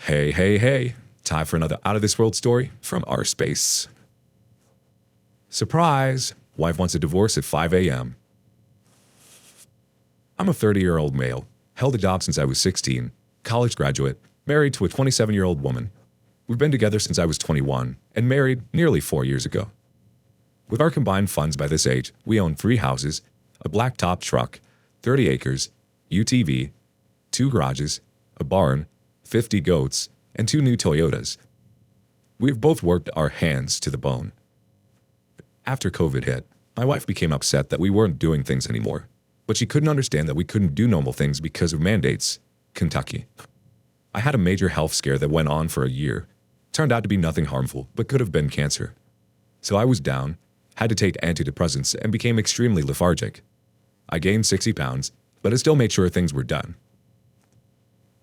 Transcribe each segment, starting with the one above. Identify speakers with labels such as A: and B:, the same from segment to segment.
A: Hey, hey, hey. Time for another out of this world story from our space. Surprise! Wife wants a divorce at 5 a.m. I'm a 30-year-old male, held a job since I was 16, college graduate, married to a 27-year-old woman. We've been together since I was 21 and married nearly 4 years ago. With our combined funds by this age, we own 3 houses, a blacktop truck, 30 acres, UTV, 2 garages, a barn, 50 goats, and 2 new Toyotas. We've both worked our hands to the bone. After COVID hit, my wife became upset that we weren't doing things anymore, but she couldn't understand that we couldn't do normal things because of mandates. Kentucky. I had a major health scare that went on for a year. Turned out to be nothing harmful, but could have been cancer. So I was down, had to take antidepressants, and became extremely lethargic. I gained 60 pounds, but I still made sure things were done.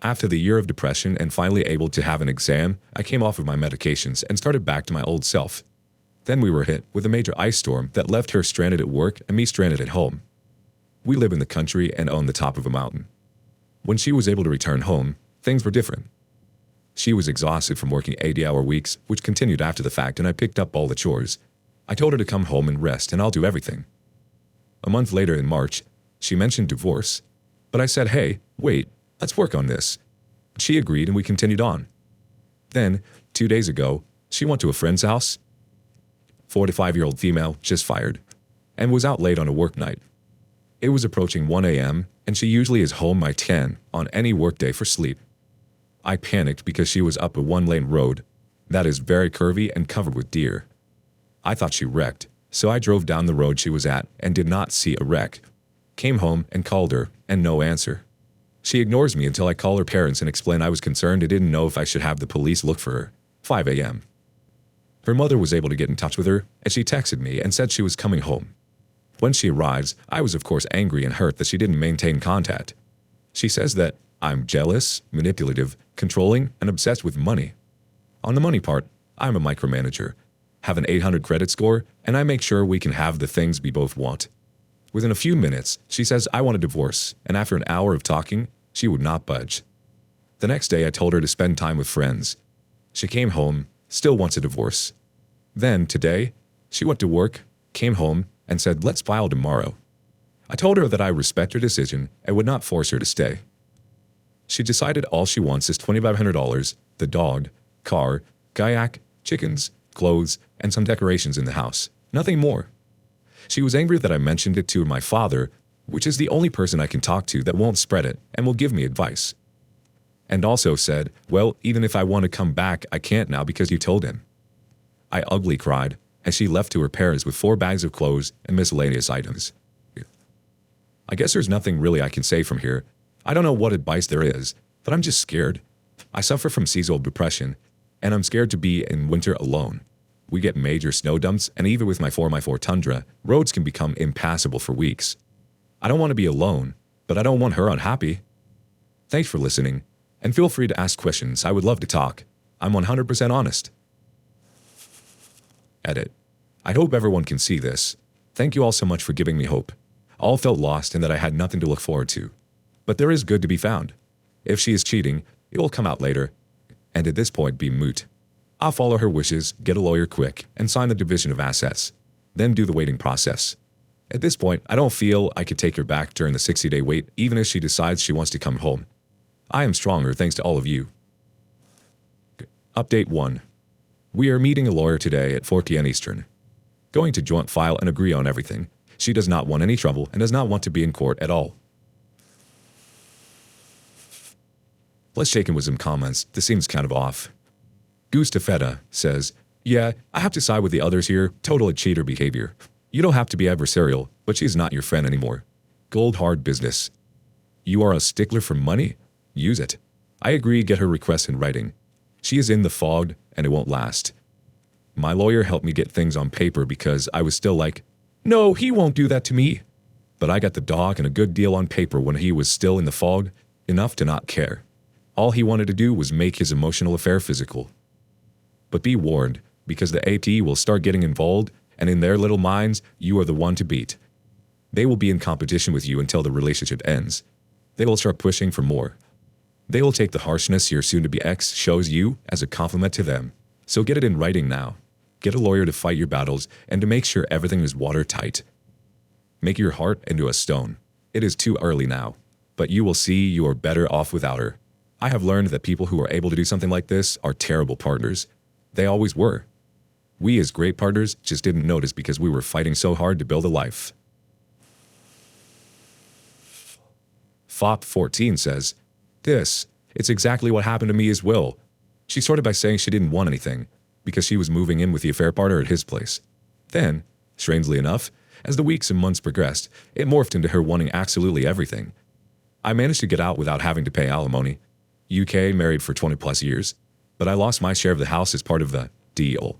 A: After the year of depression and finally able to have an exam, I came off of my medications and started back to my old self. Then we were hit with a major ice storm that left her stranded at work and me stranded at home. We live in the country and own the top of a mountain. When she was able to return home, things were different. She was exhausted from working 80-hour weeks, which continued after the fact, and I picked up all the chores. I told her to come home and rest, and I'll do everything. A month later in March, she mentioned divorce, but I said, hey, wait, let's work on this. She agreed and we continued on. Then, 2 days ago, she went to a friend's house. 45-year-old female, just fired, and was out late on a work night. It was approaching 1 a.m., and she usually is home by 10 on any workday for sleep. I panicked because she was up a 1-lane road that is very curvy and covered with deer. I thought she wrecked, so I drove down the road she was at and did not see a wreck. Came home and called her, and no answer. She ignores me until I call her parents and explain I was concerned and didn't know if I should have the police look for her. 5 a.m. Her mother was able to get in touch with her, and she texted me and said she was coming home. When she arrives, I was of course angry and hurt that she didn't maintain contact. She says that I'm jealous, manipulative, controlling, and obsessed with money. On the money part, I'm a micromanager, have an 800 credit score, and I make sure we can have the things we both want. Within a few minutes, she says I want a divorce, and after an hour of talking, she would not budge. The next day I told her to spend time with friends. She came home, still wants a divorce. Then, today, she went to work, came home, and said let's file tomorrow. I told her that I respect her decision and would not force her to stay. She decided all she wants is $2,500, the dog, car, kayak, chickens, clothes, and some decorations in the house. Nothing more. She was angry that I mentioned it to my father, which is the only person I can talk to that won't spread it and will give me advice. And also said, well, even if I want to come back, I can't now because you told him. I ugly cried, and she left to her parents with 4 bags of clothes and miscellaneous items. I guess there's nothing really I can say from here. I don't know what advice there is, but I'm just scared. I suffer from seasonal depression, and I'm scared to be in winter alone. We get major snow dumps, and even with my 4x4 Tundra, roads can become impassable for weeks. I don't want to be alone, but I don't want her unhappy. Thanks for listening, and feel free to ask questions. I would love to talk. I'm 100% honest. Edit. I hope everyone can see this. Thank you all so much for giving me hope. All felt lost and that I had nothing to look forward to. But there is good to be found. If she is cheating, it will come out later, and at this point be moot. I'll follow her wishes, get a lawyer quick, and sign the division of assets. Then do the waiting process. At this point, I don't feel I could take her back during the 60-day wait, even if she decides she wants to come home. I am stronger thanks to all of you. Update 1. We are meeting a lawyer today at 4 p.m. Eastern. Going to joint file and agree on everything. She does not want any trouble and does not want to be in court at all. Let's shake in with some comments. This seems kind of off. Gustafetta says, yeah, I have to side with the others here. Total cheater behavior. You don't have to be adversarial, but she's not your friend anymore. Gold hard business. You are a stickler for money? Use it. I agree, get her request in writing. She is in the fog, and it won't last. My lawyer helped me get things on paper because I was still like, no, he won't do that to me. But I got the dog and a good deal on paper when he was still in the fog, enough to not care. All he wanted to do was make his emotional affair physical. But be warned, because the AT will start getting involved, and in their little minds, you are the one to beat. They will be in competition with you until the relationship ends. They will start pushing for more. They will take the harshness your soon-to-be ex shows you as a compliment to them. So get it in writing now. Get a lawyer to fight your battles and to make sure everything is watertight. Make your heart into a stone. It is too early now, but you will see you are better off without her. I have learned that people who are able to do something like this are terrible partners. They always were. We as great partners just didn't notice because we were fighting so hard to build a life. FOP14 says, it's exactly what happened to me as well. She started by saying she didn't want anything because she was moving in with the affair partner at his place. Then, strangely enough, as the weeks and months progressed, it morphed into her wanting absolutely everything. I managed to get out without having to pay alimony. UK married for 20 plus years, but I lost my share of the house as part of the deal.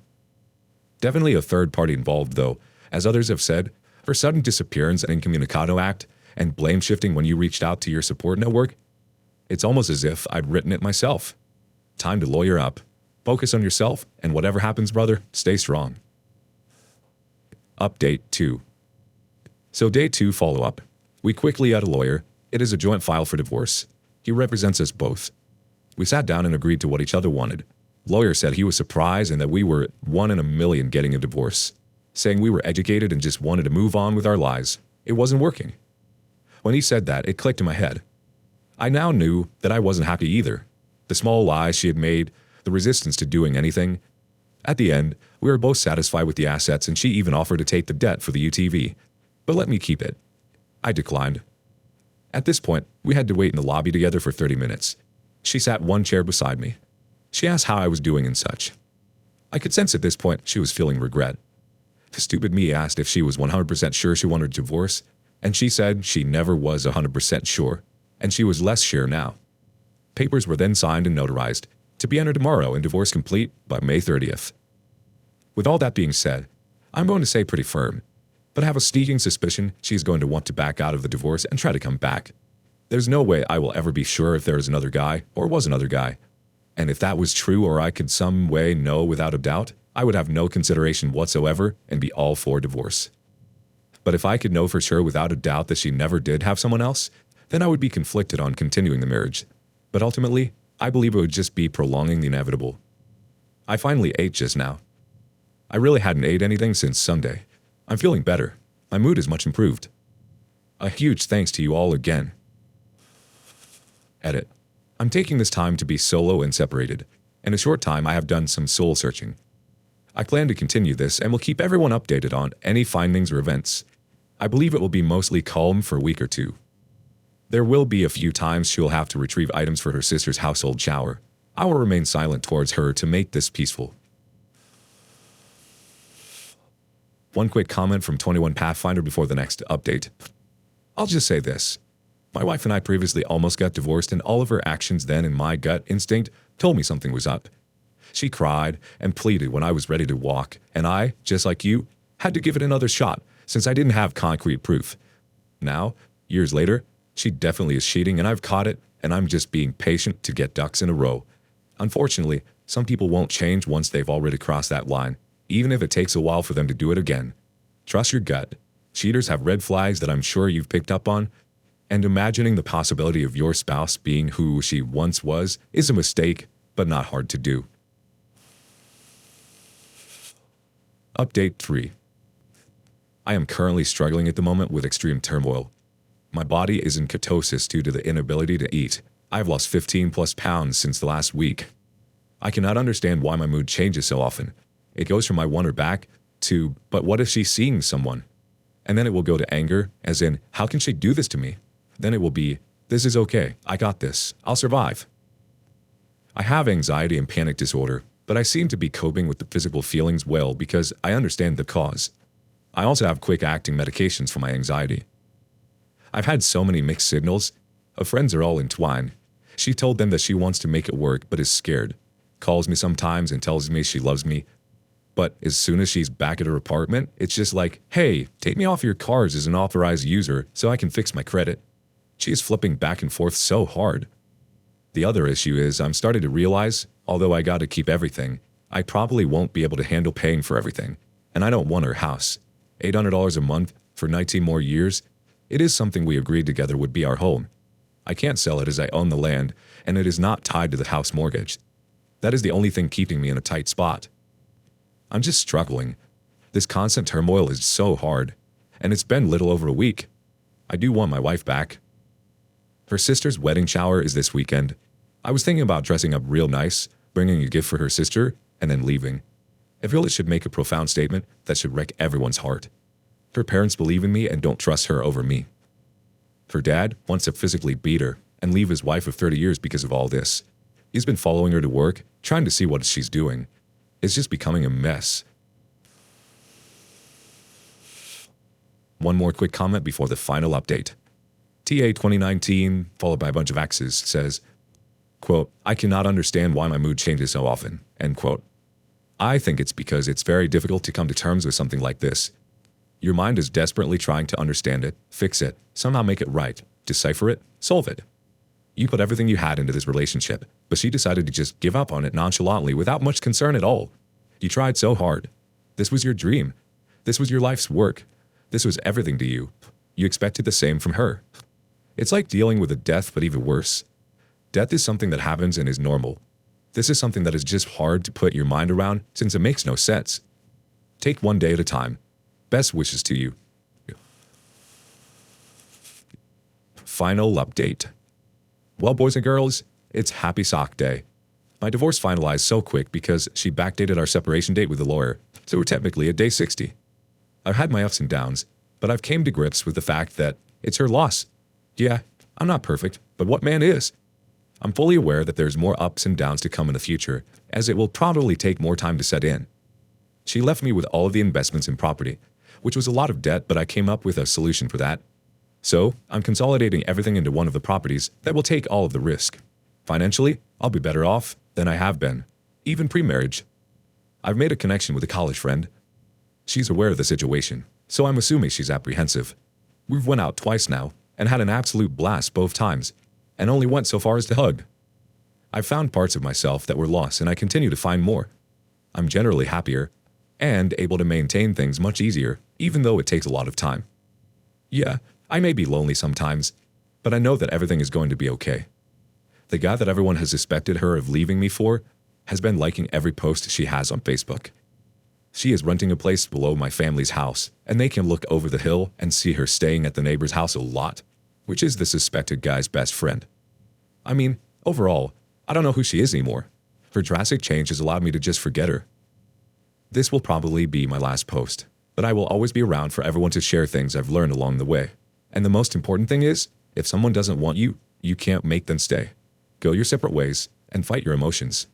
A: Definitely a third party involved though, as others have said, her sudden disappearance and incommunicado act, and blame shifting when you reached out to your support network. It's almost as if I'd written it myself. Time to lawyer up. Focus on yourself, and whatever happens, brother, stay strong. Update 2. So day 2 follow-up. We quickly had a lawyer. It is a joint file for divorce. He represents us both. We sat down and agreed to what each other wanted. Lawyer said he was surprised and that we were 1 in a million getting a divorce, saying we were educated and just wanted to move on with our lives. It wasn't working. When he said that, it clicked in my head. I now knew that I wasn't happy either. The small lies she had made, the resistance to doing anything. At the end, we were both satisfied with the assets and she even offered to take the debt for the UTV. But let me keep it. I declined. At this point, we had to wait in the lobby together for 30 minutes. She sat one chair beside me. She asked how I was doing and such. I could sense at this point she was feeling regret. Stupid me asked if she was 100% sure she wanted a divorce, and she said she never was 100% sure, and she was less sure now. Papers were then signed and notarized, to be entered tomorrow and divorce complete by May 30th. With all that being said, I'm going to say pretty firm, but I have a sneaking suspicion she's going to want to back out of the divorce and try to come back. There's no way I will ever be sure if there is another guy or was another guy. And if that was true or I could some way know without a doubt, I would have no consideration whatsoever and be all for divorce. But if I could know for sure without a doubt that she never did have someone else, then I would be conflicted on continuing the marriage. But ultimately, I believe it would just be prolonging the inevitable. I finally ate just now. I really hadn't ate anything since Sunday. I'm feeling better. My mood is much improved. A huge thanks to you all again. Edit. I'm taking this time to be solo and separated. In a short time, I have done some soul searching. I plan to continue this and will keep everyone updated on any findings or events. I believe it will be mostly calm for a week or two. There will be a few times she will have to retrieve items for her sister's household shower. I will remain silent towards her to make this peaceful. One quick comment from 21 Pathfinder before the next update. I'll just say this. My wife and I previously almost got divorced, and all of her actions then in my gut instinct told me something was up. She cried and pleaded when I was ready to walk, and I, just like you, had to give it another shot since I didn't have concrete proof. Now, years later, she definitely is cheating and I've caught it, and I'm just being patient to get ducks in a row. Unfortunately, some people won't change once they've already crossed that line, even if it takes a while for them to do it again. Trust your gut. Cheaters have red flags that I'm sure you've picked up on, and imagining the possibility of your spouse being who she once was is a mistake, but not hard to do. Update 3. I am currently struggling at the moment with extreme turmoil. My body is in ketosis due to the inability to eat. I've lost 15 plus pounds since the last week. I cannot understand why my mood changes so often. It goes from I want her back to, but what if she's seeing someone? And then it will go to anger, as in, how can she do this to me? Then it will be, this is okay, I got this, I'll survive. I have anxiety and panic disorder, but I seem to be coping with the physical feelings well because I understand the cause. I also have quick-acting medications for my anxiety. I've had so many mixed signals. Her friends are all entwined. She told them that she wants to make it work but is scared. Calls me sometimes and tells me she loves me. But as soon as she's back at her apartment, it's just like, hey, take me off your cards as an authorized user so I can fix my credit. She is flipping back and forth so hard. The other issue is I'm starting to realize, although I gotta keep everything, I probably won't be able to handle paying for everything. And I don't want her house. $800 a month for 19 more years? It is something we agreed together would be our home. I can't sell it as I own the land, and it is not tied to the house mortgage. That is the only thing keeping me in a tight spot. I'm just struggling. This constant turmoil is so hard, and it's been little over a week. I do want my wife back. Her sister's wedding shower is this weekend. I was thinking about dressing up real nice, bringing a gift for her sister, and then leaving. I feel it should make a profound statement that should wreck everyone's heart. Her parents believe in me and don't trust her over me. Her dad wants to physically beat her and leave his wife of 30 years because of all this. He's been following her to work, trying to see what she's doing. It's just becoming a mess. One more quick comment before the final update. TA 2019, followed by a bunch of X's, says, quote, I cannot understand why my mood changes so often, end quote. I think it's because it's very difficult to come to terms with something like this. Your mind is desperately trying to understand it, fix it, somehow make it right, decipher it, solve it. You put everything you had into this relationship, but she decided to just give up on it nonchalantly without much concern at all. You tried so hard. This was your dream. This was your life's work. This was everything to you. You expected the same from her. It's like dealing with a death, but even worse. Death is something that happens and is normal. This is something that is just hard to put your mind around since it makes no sense. Take one day at a time. Best wishes to you. Final update. Well, boys and girls, it's Happy Sock Day. My divorce finalized so quick because she backdated our separation date with the lawyer, so we're technically at day 60. I've had my ups and downs, but I've came to grips with the fact that it's her loss. Yeah, I'm not perfect, but what man is? I'm fully aware that there's more ups and downs to come in the future, as it will probably take more time to set in. She left me with all of the investments in property, which was a lot of debt, but I came up with a solution for that. So, I'm consolidating everything into one of the properties that will take all of the risk. Financially, I'll be better off than I have been, even pre-marriage. I've made a connection with a college friend. She's aware of the situation, so I'm assuming she's apprehensive. We've went out twice now, and had an absolute blast both times, and only went so far as to hug. I've found parts of myself that were lost, and I continue to find more. I'm generally happier, and able to maintain things much easier, even though it takes a lot of time. Yeah, I may be lonely sometimes, but I know that everything is going to be okay. The guy that everyone has suspected her of leaving me for has been liking every post she has on Facebook. She is renting a place below my family's house, and they can look over the hill and see her staying at the neighbor's house a lot, which is the suspected guy's best friend. I mean, overall, I don't know who she is anymore. Her drastic change has allowed me to just forget her. This will probably be my last post, but I will always be around for everyone to share things I've learned along the way. And the most important thing is, if someone doesn't want you, you can't make them stay. Go your separate ways and fight your emotions.